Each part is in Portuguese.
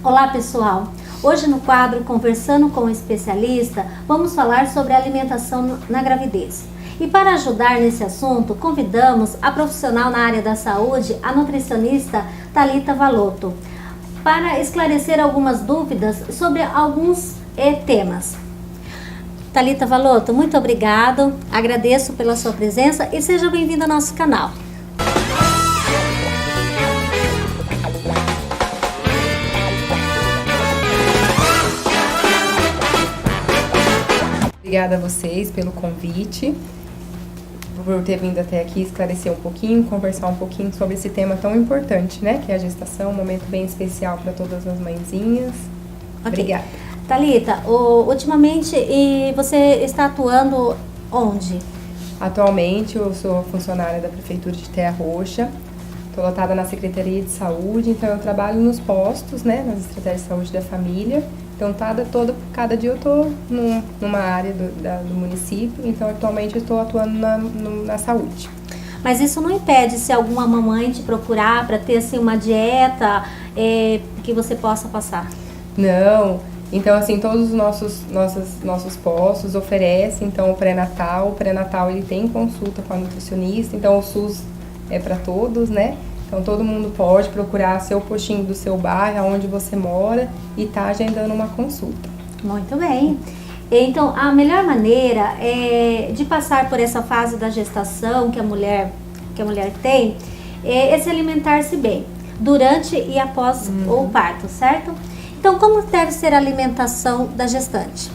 Olá pessoal, hoje no quadro Conversando com o Especialista, vamos falar sobre alimentação na gravidez. E para ajudar nesse assunto, convidamos a profissional na área da saúde, a nutricionista Thalita Valotto, para esclarecer algumas dúvidas sobre alguns temas. Thalita Valotto, muito obrigado, agradeço pela sua presença e seja bem-vinda ao nosso canal. Obrigada a vocês pelo convite, por ter vindo até aqui esclarecer um pouquinho, conversar um pouquinho sobre esse tema tão importante, né? Que é a gestação, um momento bem especial para todas as mãezinhas. Okay. Obrigada. Thalita, ultimamente você está atuando onde? Atualmente eu sou funcionária da Prefeitura de Terra Roxa, estou lotada na Secretaria de Saúde, então eu trabalho nos postos, né? Nas estratégias de saúde da família. Então, cada dia eu estou numa área do município, então atualmente eu estou atuando na saúde. Mas isso não impede se alguma mamãe te procurar para ter assim, uma dieta que você possa passar? Não, então assim, todos os nossos postos oferecem então o pré-natal ele tem consulta com a nutricionista, então o SUS é para todos, né? Então, todo mundo pode procurar seu postinho do seu bairro, onde você mora, e tá agendando uma consulta. Muito bem. Então, a melhor maneira de passar por essa fase da gestação que a mulher tem é se alimentar-se bem, durante e após o parto, certo? Então, como deve ser a alimentação da gestante?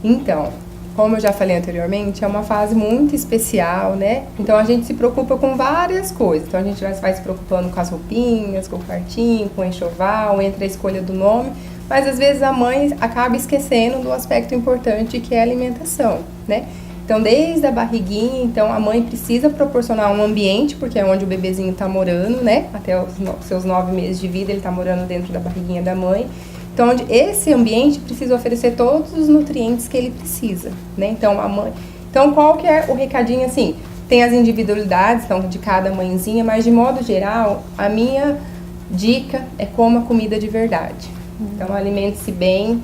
Então, como eu já falei anteriormente, é uma fase muito especial, né? Então a gente se preocupa com várias coisas. Então a gente vai se preocupando com as roupinhas, com o quartinho, com o enxoval, entre a escolha do nome. Mas às vezes a mãe acaba esquecendo do aspecto importante que é a alimentação, né? Então desde a barriguinha, então a mãe precisa proporcionar um ambiente, porque é onde o bebezinho está morando, né? Até os seus 9 meses de vida ele está morando dentro da barriguinha da mãe. Então, esse ambiente precisa oferecer todos os nutrientes que ele precisa, né? Então, qual que é o recadinho, assim? Tem as individualidades, então, de cada mãezinha, mas de modo geral, a minha dica é coma comida de verdade. Então, alimente-se bem. O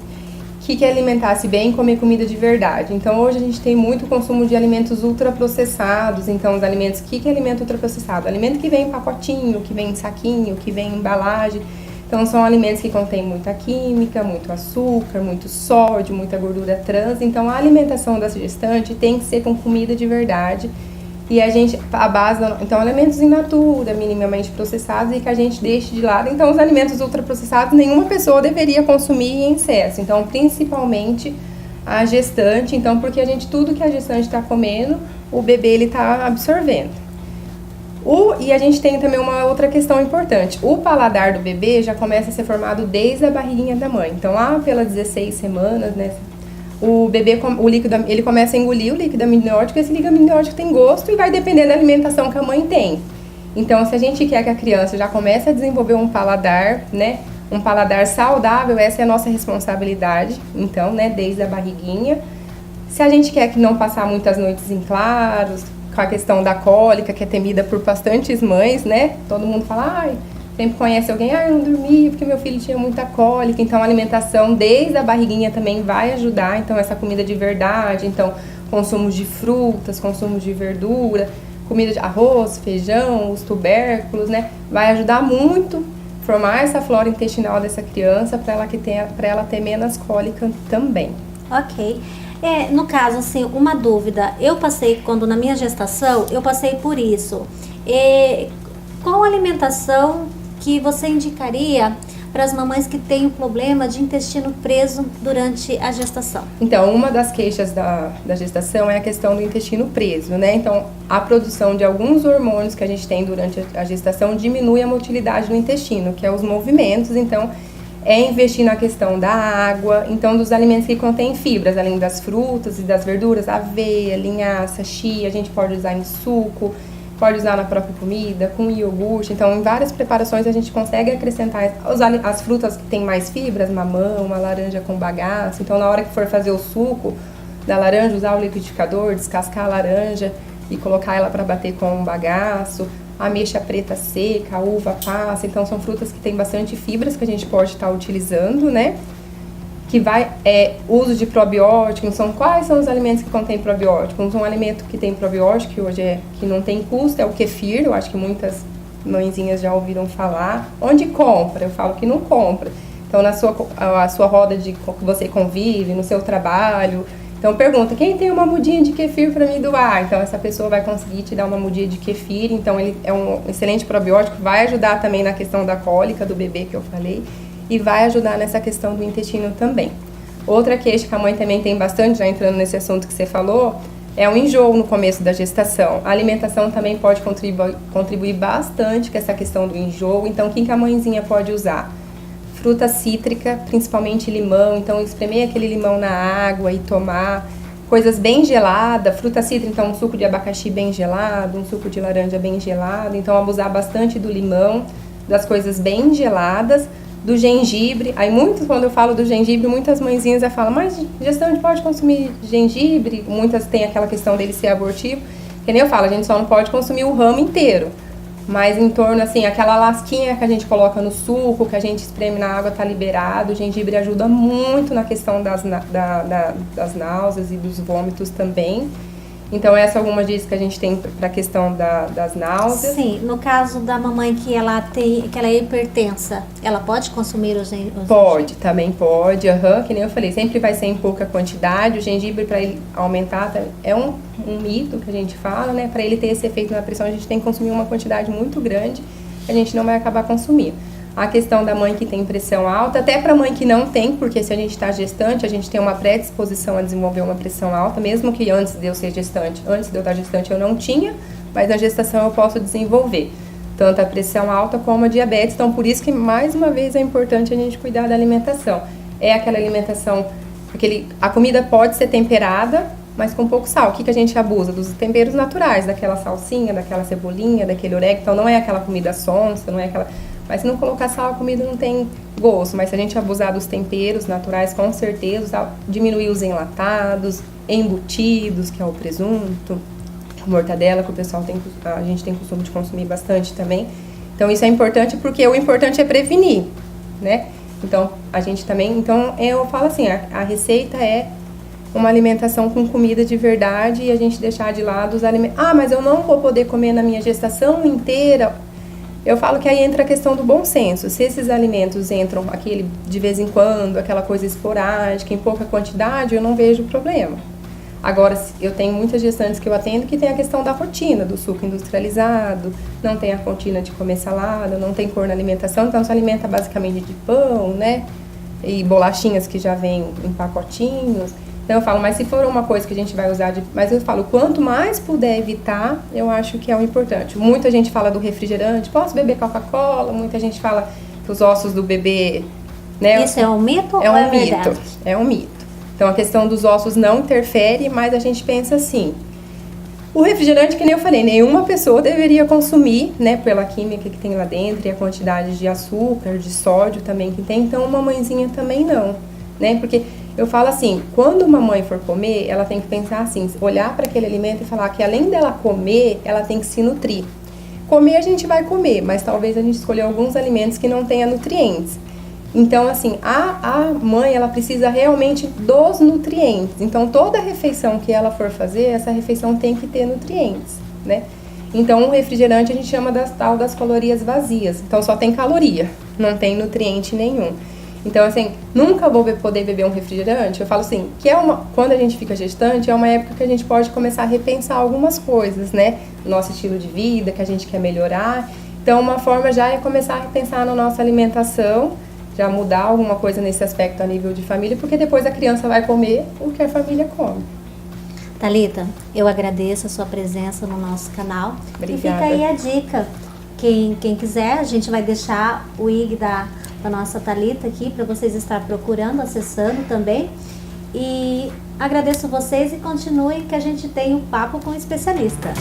que é alimentar-se bem? Comer comida de verdade. Então, hoje a gente tem muito consumo de alimentos ultraprocessados. Então, os alimentos, o que é alimento ultraprocessado? Alimento que vem em pacotinho, que vem em saquinho, que vem em embalagem. Então, são alimentos que contêm muita química, muito açúcar, muito sódio, muita gordura trans. Então, a alimentação da gestante tem que ser com comida de verdade. E então, alimentos in natura, minimamente processados e que a gente deixe de lado. Então, os alimentos ultraprocessados, nenhuma pessoa deveria consumir em excesso. Então, principalmente a gestante. Então, porque tudo que a gestante está comendo, o bebê ele está absorvendo. E a gente tem também uma outra questão importante. O paladar do bebê já começa a ser formado desde a barriguinha da mãe. Então, lá pelas 16 semanas, né, o bebê, ele começa a engolir o líquido amniótico. Esse líquido amniótico tem gosto e vai depender da alimentação que a mãe tem. Então, se a gente quer que a criança já comece a desenvolver um paladar, né, um paladar saudável, essa é a nossa responsabilidade. Então, né, desde a barriguinha. Se a gente quer que não passar muitas noites em claros, com a questão da cólica, que é temida por bastantes mães, né? Todo mundo fala, sempre conhece alguém, eu não dormi porque meu filho tinha muita cólica. Então, a alimentação desde a barriguinha também vai ajudar. Então, essa comida de verdade, então, consumo de frutas, consumo de verdura, comida de arroz, feijão, os tubérculos, né? Vai ajudar muito a formar essa flora intestinal dessa criança para ela ter menos cólica também. Ok. No caso, assim, uma dúvida, quando na minha gestação, eu passei por isso. Qual alimentação que você indicaria para as mamães que têm o problema de intestino preso durante a gestação? Então, uma das queixas da gestação é a questão do intestino preso, né? Então, a produção de alguns hormônios que a gente tem durante a gestação diminui a motilidade do intestino, que é os movimentos, então investir na questão da água, então dos alimentos que contêm fibras, além das frutas e das verduras, aveia, linhaça, chia, a gente pode usar em suco, pode usar na própria comida, com iogurte. Então, em várias preparações a gente consegue acrescentar as frutas que têm mais fibras, mamão, uma laranja com bagaço. Então, na hora que for fazer o suco da laranja, usar o liquidificador, descascar a laranja e colocar ela para bater com um bagaço. a ameixa preta seca, a uva passa. Então são frutas que tem bastante fibras que a gente pode estar utilizando, né? Que vai, uso de probiótico. Quais são os alimentos que contêm probiótico? Um alimento que tem probiótico, que hoje que não tem custo, é o kefir. Eu acho que muitas mãezinhas já ouviram falar. Onde compra? Eu falo que não compra. Então, a sua roda que você convive, no seu trabalho. Então, pergunta, quem tem uma mudinha de kefir para me doar? Então, essa pessoa vai conseguir te dar uma mudinha de kefir. Então, ele é um excelente probiótico, vai ajudar também na questão da cólica do bebê que eu falei. E vai ajudar nessa questão do intestino também. Outra queixa que a mãe também tem bastante, já entrando nesse assunto que você falou, é o enjoo no começo da gestação. A alimentação também pode contribuir bastante com essa questão do enjoo. Então, o que a mãezinha pode usar? Fruta cítrica, principalmente limão. Então, espremer aquele limão na água e tomar. Coisas bem geladas, fruta cítrica, então um suco de abacaxi bem gelado, um suco de laranja bem gelado. Então, abusar bastante do limão, das coisas bem geladas. Do gengibre, aí quando eu falo do gengibre, muitas mãezinhas já falam, mas gestante pode consumir gengibre? Muitas têm aquela questão dele ser abortivo, que nem eu falo, a gente só não pode consumir o ramo inteiro, mas em torno, assim, aquela lasquinha que a gente coloca no suco, que a gente espreme na água, tá liberado. O gengibre ajuda muito na questão das náuseas e dos vômitos também. Então, essa é alguma dica que a gente tem para a questão das náuseas. Sim, no caso da mamãe que ela é hipertensa, ela pode consumir os gengibre? Pode, também pode, que nem eu falei, sempre vai ser em pouca quantidade. O gengibre, para ele aumentar, é um mito que a gente fala, né? Para ele ter esse efeito na pressão, a gente tem que consumir uma quantidade muito grande, a gente não vai acabar consumindo. A questão da mãe que tem pressão alta, até para mãe que não tem, porque se a gente está gestante, a gente tem uma predisposição a desenvolver uma pressão alta, mesmo que antes de eu ser gestante, antes de eu estar gestante eu não tinha, mas na gestação eu posso desenvolver tanto a pressão alta como a diabetes. Então, por isso que, mais uma vez, é importante a gente cuidar da alimentação. É aquela alimentação, a comida pode ser temperada, mas com pouco sal. O que a gente abusa? Dos temperos naturais, daquela salsinha, daquela cebolinha, daquele orégano. Então, não é aquela comida sonsa, não é aquela... Mas se não colocar sal, a comida não tem gosto. Mas se a gente abusar dos temperos naturais, com certeza, diminuir os enlatados, embutidos, que é o presunto, a mortadela, que a gente tem costume de consumir bastante também. Então, isso é importante, porque o importante é prevenir, né? Então, a gente também... Então, eu falo assim, a receita é uma alimentação com comida de verdade e a gente deixar de lado os alimentos. Ah, mas eu não vou poder comer na minha gestação inteira... Eu falo que aí entra a questão do bom senso. Se esses alimentos entram de vez em quando, aquela coisa esporádica, em pouca quantidade, eu não vejo problema. Agora, eu tenho muitas gestantes que eu atendo que tem a questão da rotina, do suco industrializado, não tem a rotina de comer salada, não tem cor na alimentação, então se alimenta basicamente de pão, né? E bolachinhas que já vêm em pacotinhos. Então eu falo, mas se for uma coisa que a gente vai usar, mas eu falo, quanto mais puder evitar, eu acho que é o importante. Muita gente fala do refrigerante, posso beber Coca-Cola? Muita gente fala que os ossos do bebê, né? Isso é um mito ou é um mito? Verdade? É um mito. Então a questão dos ossos não interfere, mas a gente pensa assim, o refrigerante, que nem eu falei, nenhuma pessoa deveria consumir, né, pela química que tem lá dentro e a quantidade de açúcar, de sódio também que tem, então uma mãezinha também não, né, porque eu falo assim, quando uma mãe for comer, ela tem que pensar assim, olhar para aquele alimento e falar que além dela comer, ela tem que se nutrir. Comer a gente vai comer, mas talvez a gente escolha alguns alimentos que não tenham nutrientes. Então, assim, a mãe, ela precisa realmente dos nutrientes. Então, toda refeição que ela for fazer, essa refeição tem que ter nutrientes, né? Então, um refrigerante a gente chama das calorias vazias. Então, só tem caloria, não tem nutriente nenhum. Então, assim, nunca vou poder beber um refrigerante. Eu falo assim, quando a gente fica gestante, é uma época que a gente pode começar a repensar algumas coisas, né? Nosso estilo de vida, que a gente quer melhorar. Então, uma forma já é começar a repensar na nossa alimentação, já mudar alguma coisa nesse aspecto a nível de família, porque depois a criança vai comer o que a família come. Thalita, eu agradeço a sua presença no nosso canal. Obrigada. E fica aí a dica. Quem quiser, a gente vai deixar o IG da nossa Thalita aqui para vocês estar procurando, acessando também. E agradeço vocês e continuem que a gente tem um papo com o especialista.